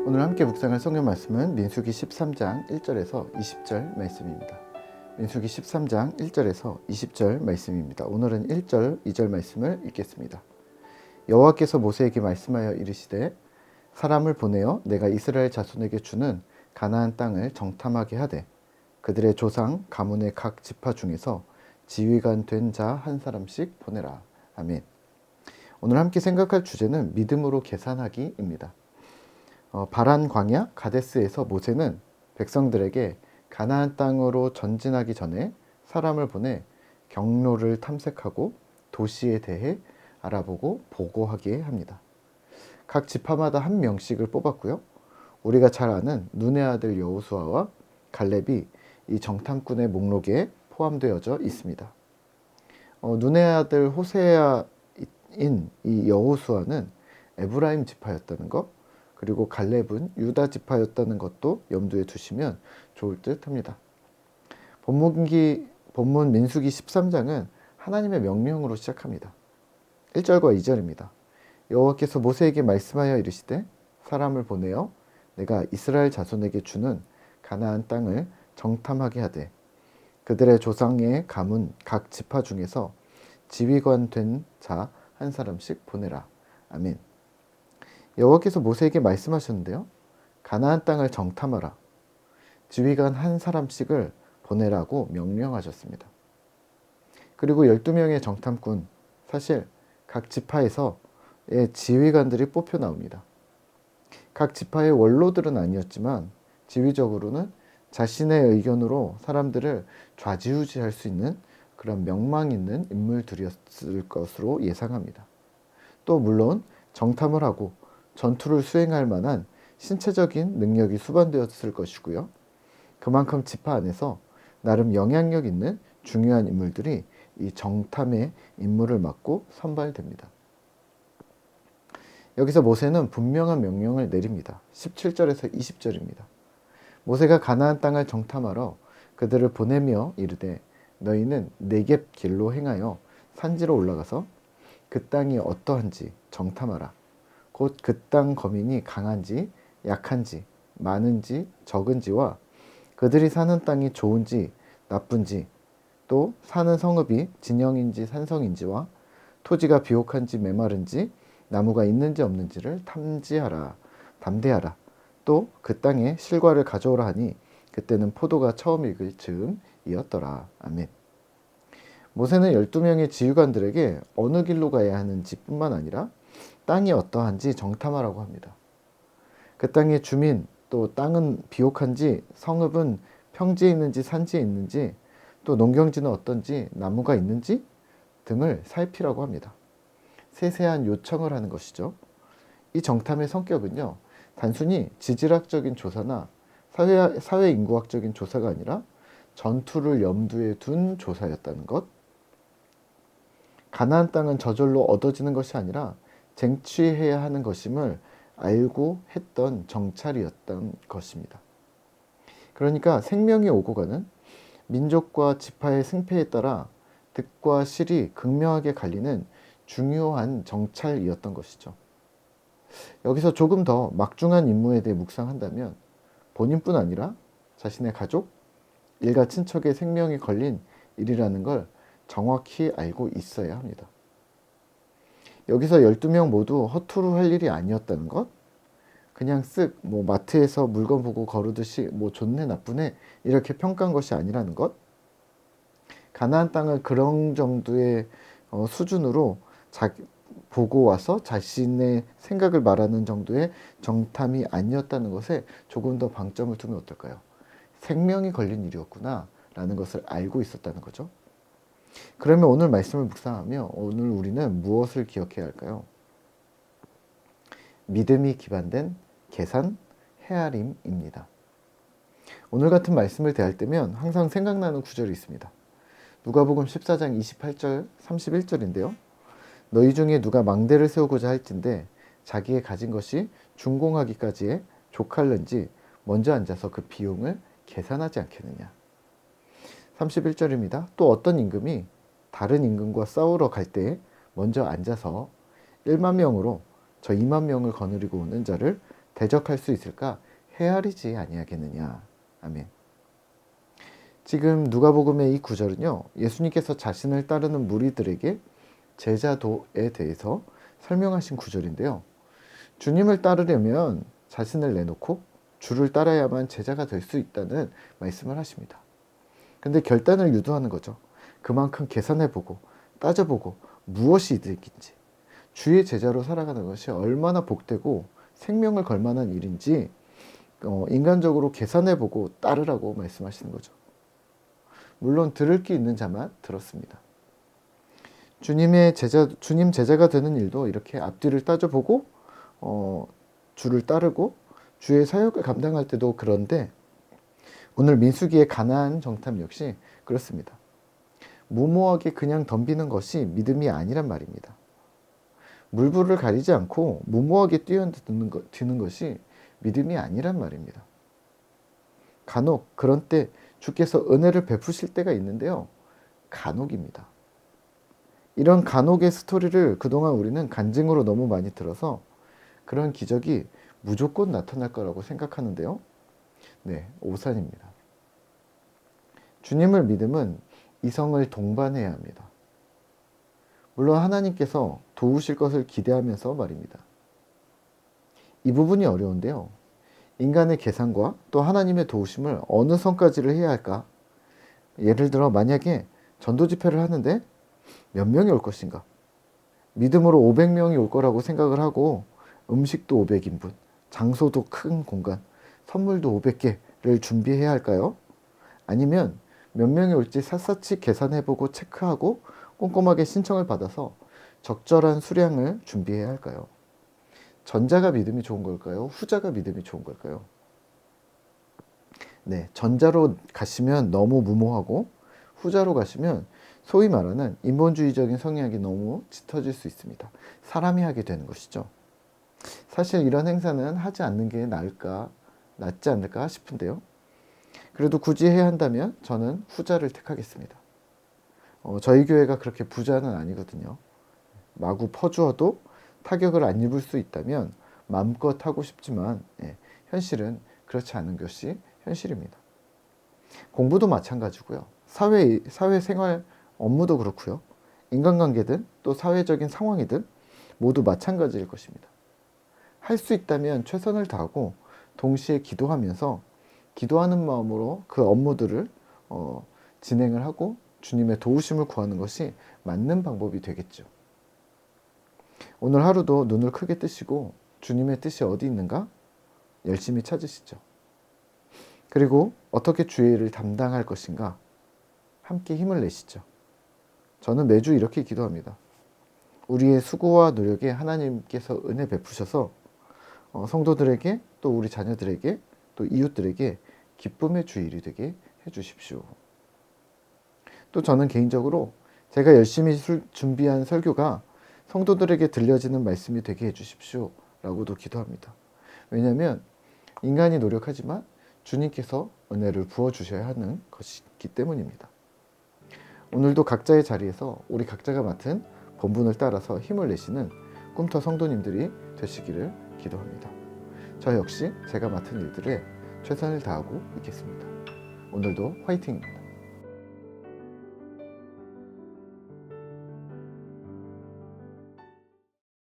오늘 함께 묵상할 성경 말씀은 민수기 13장 1절에서 20절 말씀입니다. 민수기 13장 1절에서 20절 말씀입니다. 오늘은 1절, 2절 말씀을 읽겠습니다. 여호와께서 모세에게 말씀하여 이르시되 사람을 보내어 내가 이스라엘 자손에게 주는 가나안 땅을 정탐하게 하되 그들의 조상 가문의 각 지파 중에서 지휘관 된 자 한 사람씩 보내라. 아멘. 오늘 함께 생각할 주제는 믿음으로 계산하기입니다. 바란 광야 가데스에서 모세는 백성들에게 가나안 땅으로 전진하기 전에 사람을 보내 경로를 탐색하고 도시에 대해 알아보고 보고하게 합니다. 각 지파마다 한 명씩을 뽑았고요. 우리가 잘 아는 눈의 아들 여호수아와 갈렙이 이 정탐꾼의 목록에 포함되어져 있습니다. 눈의 아들 호세아인 이 여호수아는 에브라임 지파였다는 것, 그리고 갈렙은 유다 지파였다는 것도 염두에 두시면 좋을 듯 합니다. 본문 민수기 13장은 하나님의 명령으로 시작합니다. 1절과 2절입니다. 여호와께서 모세에게 말씀하여 이르시되 사람을 보내어 내가 이스라엘 자손에게 주는 가나안 땅을 정탐하게 하되 그들의 조상의 가문 각 지파 중에서 지휘관 된 자 한 사람씩 보내라. 아멘. 여호와께서 모세에게 말씀하셨는데요. 가나안 땅을 정탐하라. 지휘관 한 사람씩을 보내라고 명령하셨습니다. 그리고 12명의 정탐꾼, 사실 각 지파에서의 지휘관들이 뽑혀 나옵니다. 각 지파의 원로들은 아니었지만 지휘적으로는 자신의 의견으로 사람들을 좌지우지할 수 있는 그런 명망 있는 인물들이었을 것으로 예상합니다. 또 물론 정탐을 하고 전투를 수행할 만한 신체적인 능력이 수반되었을 것이고요. 그만큼 지파 안에서 나름 영향력 있는 중요한 인물들이 이 정탐의 임무를 맡고 선발됩니다. 여기서 모세는 분명한 명령을 내립니다. 17절에서 20절입니다. 모세가 가나안 땅을 정탐하러 그들을 보내며 이르되 너희는 네겝 길로 행하여 산지로 올라가서 그 땅이 어떠한지 정탐하라. 곧 그 땅 거민이 강한지 약한지 많은지 적은지와 그들이 사는 땅이 좋은지 나쁜지 또 사는 성읍이 진영인지 산성인지와 토지가 비옥한지 메마른지 나무가 있는지 없는지를 담대하라. 또 그 땅에 실과를 가져오라 하니 그때는 포도가 처음 익을 즈음이었더라. 아멘. 모세는 12명의 지휘관들에게 어느 길로 가야 하는지 뿐만 아니라 땅이 어떠한지 정탐하라고 합니다. 그 땅의 주민, 또 땅은 비옥한지, 성읍은 평지에 있는지 산지에 있는지, 또 농경지는 어떤지, 나무가 있는지 등을 살피라고 합니다. 세세한 요청을 하는 것이죠. 이 정탐의 성격은요, 단순히 지질학적인 조사나 사회 인구학적인 조사가 아니라 전투를 염두에 둔 조사였다는 것. 가나안 땅은 저절로 얻어지는 것이 아니라 쟁취해야 하는 것임을 알고 했던 정찰이었던 것입니다. 그러니까 생명이 오고 가는 민족과 지파의 승패에 따라 득과 실이 극명하게 갈리는 중요한 정찰이었던 것이죠. 여기서 조금 더 막중한 임무에 대해 묵상한다면 본인뿐 아니라 자신의 가족, 일가 친척의 생명이 걸린 일이라는 걸 정확히 알고 있어야 합니다. 여기서 12명 모두 허투루 할 일이 아니었다는 것, 그냥 마트에서 물건 보고 거르듯이 좋네 나쁘네 이렇게 평가한 것이 아니라는 것, 가나안 땅을 그런 정도의 수준으로 보고 와서 자신의 생각을 말하는 정도의 정탐이 아니었다는 것에 조금 더 방점을 두면 어떨까요? 생명이 걸린 일이었구나 라는 것을 알고 있었다는 거죠. 그러면 오늘 말씀을 묵상하며 오늘 우리는 무엇을 기억해야 할까요? 믿음이 기반된 계산, 헤아림입니다. 오늘 같은 말씀을 대할 때면 항상 생각나는 구절이 있습니다. 누가복음 14장 28절 31절인데요. 너희 중에 누가 망대를 세우고자 할진대 자기의 가진 것이 준공하기까지에 족할는지 먼저 앉아서 그 비용을 계산하지 않겠느냐. 31절입니다. 또 어떤 임금이 다른 임금과 싸우러 갈 때 먼저 앉아서 1만 명으로 저 2만 명을 거느리고 오는 자를 대적할 수 있을까? 헤아리지 아니하겠느냐. 아멘. 지금 누가복음의 이 구절은요, 예수님께서 자신을 따르는 무리들에게 제자도에 대해서 설명하신 구절인데요. 주님을 따르려면 자신을 내놓고 주를 따라야만 제자가 될 수 있다는 말씀을 하십니다. 근데 결단을 유도하는 거죠. 그만큼 계산해보고 따져보고 무엇이 이득인지, 주의 제자로 살아가는 것이 얼마나 복되고 생명을 걸 만한 일인지 인간적으로 계산해보고 따르라고 말씀하시는 거죠. 물론 들을 게 있는 자만 들었습니다. 주님 제자가 되는 일도 이렇게 앞뒤를 따져보고 주를 따르고 주의 사역을 감당할 때도 그런데 오늘 민수기의 가나안 정탐 역시 그렇습니다. 무모하게 그냥 덤비는 것이 믿음이 아니란 말입니다. 물불을 가리지 않고 무모하게 뛰어드는 것이 믿음이 아니란 말입니다. 간혹 그런 때 주께서 은혜를 베푸실 때가 있는데요. 간혹입니다. 이런 간혹의 스토리를 그동안 우리는 간증으로 너무 많이 들어서 그런 기적이 무조건 나타날 거라고 생각하는데요. 네, 오산입니다. 주님을 믿음은 이성을 동반해야 합니다. 물론 하나님께서 도우실 것을 기대하면서 말입니다. 이 부분이 어려운데요. 인간의 계산과 또 하나님의 도우심을 어느 선까지를 해야 할까? 예를 들어 만약에 전도 집회를 하는데 몇 명이 올 것인가? 믿음으로 500명이 올 거라고 생각을 하고 음식도 500인분, 장소도 큰 공간, 선물도 500개를 준비해야 할까요? 아니면 몇 명이 올지 샅샅이 계산해보고 체크하고 꼼꼼하게 신청을 받아서 적절한 수량을 준비해야 할까요? 전자가 믿음이 좋은 걸까요? 후자가 믿음이 좋은 걸까요? 네, 전자로 가시면 너무 무모하고 후자로 가시면 소위 말하는 인본주의적인 성향이 너무 짙어질 수 있습니다. 사람이 하게 되는 것이죠. 사실 이런 행사는 하지 않는 게 낫지 않을까 싶은데요. 그래도 굳이 해야 한다면 저는 후자를 택하겠습니다. 저희 교회가 그렇게 부자는 아니거든요. 마구 퍼주어도 타격을 안 입을 수 있다면 마음껏 하고 싶지만 현실은 그렇지 않은 것이 현실입니다. 공부도 마찬가지고요. 사회생활 업무도 그렇고요. 인간관계든 또 사회적인 상황이든 모두 마찬가지일 것입니다. 할 수 있다면 최선을 다하고 동시에 기도하면서 기도하는 마음으로 그 업무들을 진행을 하고 주님의 도우심을 구하는 것이 맞는 방법이 되겠죠. 오늘 하루도 눈을 크게 뜨시고 주님의 뜻이 어디 있는가 열심히 찾으시죠. 그리고 어떻게 주의 일을 담당할 것인가 함께 힘을 내시죠. 저는 매주 이렇게 기도합니다. 우리의 수고와 노력에 하나님께서 은혜 베푸셔서 성도들에게 또 우리 자녀들에게 또 이웃들에게 기쁨의 주일이 되게 해주십시오. 또 저는 개인적으로 제가 열심히 준비한 설교가 성도들에게 들려지는 말씀이 되게 해주십시오 라고도 기도합니다. 왜냐하면 인간이 노력하지만 주님께서 은혜를 부어주셔야 하는 것이기 때문입니다. 오늘도 각자의 자리에서 우리 각자가 맡은 본분을 따라서 힘을 내시는 꿈터 성도님들이 되시기를 기도합니다. 저 역시 제가 맡은 일들에 최선을 다하고 있겠습니다. 오늘도 화이팅입니다.